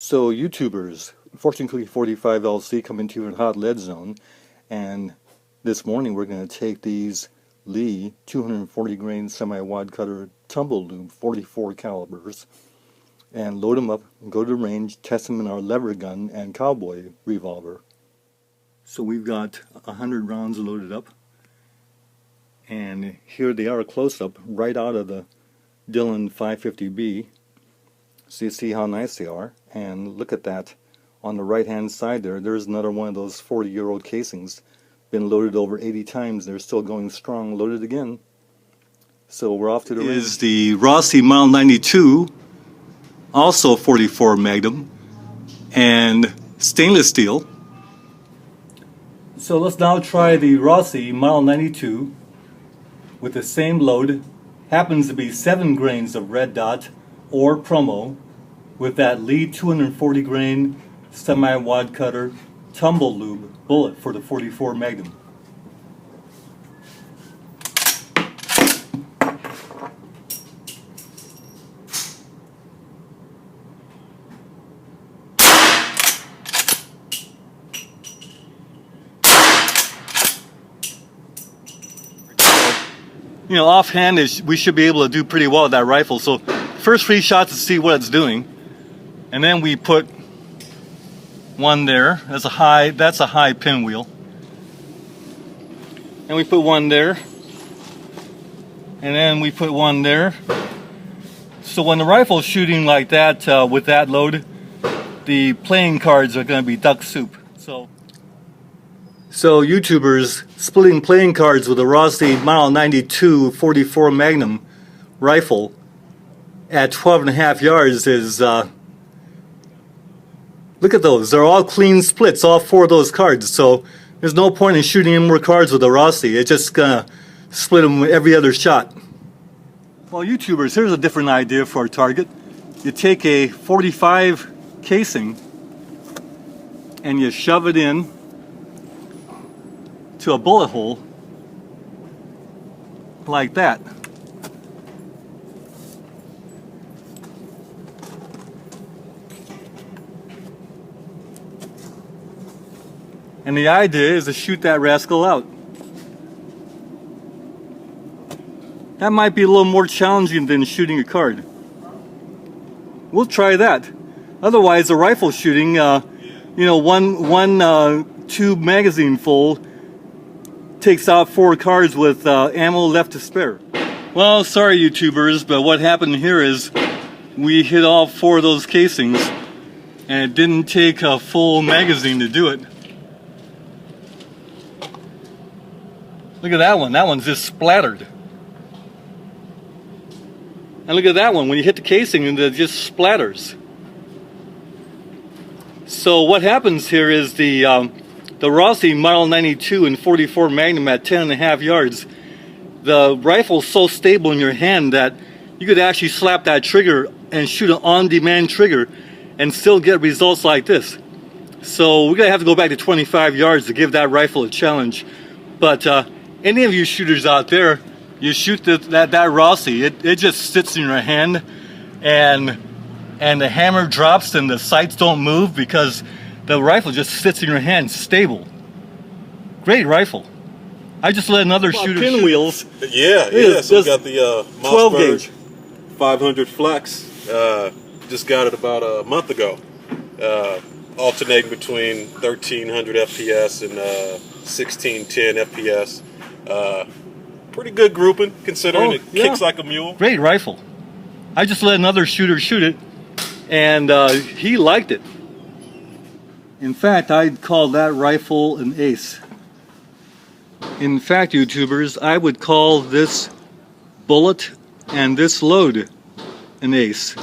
So YouTubers, Fortune Cookie 45 LC coming to you in hot lead zone, and this morning we're going to take these Lee 240 grain semi-wad cutter tumble lube 44 calibers and load them up and go to the range, test them in our lever gun and cowboy revolver. So we've got 100 rounds loaded up, and here they are close up right out of the Dillon 550B. So you see how nice they are, and look at that. On the right hand side there's another one of those 40-year-old casings. Been loaded over 80 times, they're still going strong, loaded again. So we're off to the range. Is the Rossi M92, also 44 Magnum, and stainless steel. So let's now try the Rossi M92 with the same load. Happens to be 7 grains of red dot or promo with that Lee 240 grain semi-wad cutter tumble lube bullet for the 44 Magnum. You know, offhand we should be able to do pretty well with that rifle. So first 3 shots to see what it's doing, and then we put one there. That's a high pinwheel, and we put one there, and then we put one there. So when the rifle's shooting like that with that load, the playing cards are going to be duck soup. So YouTubers, splitting playing cards with a Rossi M92 44 Magnum rifle at 12.5 yards is, look at those, they're all clean splits, all 4 of those cards, so there's no point in shooting any more cards with a Rossi. It's just gonna split them every other shot. Well, YouTubers, here's a different idea for a target. You take a 45 casing and you shove it in to a bullet hole like that. And the idea is to shoot that rascal out. That might be a little more challenging than shooting a card. We'll try that. Otherwise, the rifle shooting, you know, one tube magazine full takes out 4 cards with ammo left to spare. Well, sorry YouTubers, but what happened here is we hit all 4 of those casings, and it didn't take a full magazine to do it. Look at that one. That one's just splattered. And look at that one. When you hit the casing, it just splatters. So what happens here is the Rossi M92 and 44 Magnum at 10.5 yards, the rifle's so stable in your hand that you could actually slap that trigger and shoot an on-demand trigger and still get results like this. So we're gonna have to go back to 25 yards to give that rifle a challenge. But any of you shooters out there, you shoot that Rossi, it just sits in your hand, and the hammer drops and the sights don't move because the rifle just sits in your hand, stable. Great rifle. I just let another shooter pinwheels. Yeah. So we got the 12 gauge 500 Flex. Just got it about a month ago. Alternating between 1300 FPS and 1610 FPS. Pretty good grouping considering it kicks like a mule. Great rifle. I just let another shooter shoot it, and he liked it. In fact, I'd call that rifle an ace. In fact, YouTubers, I would call this bullet and this load an ace.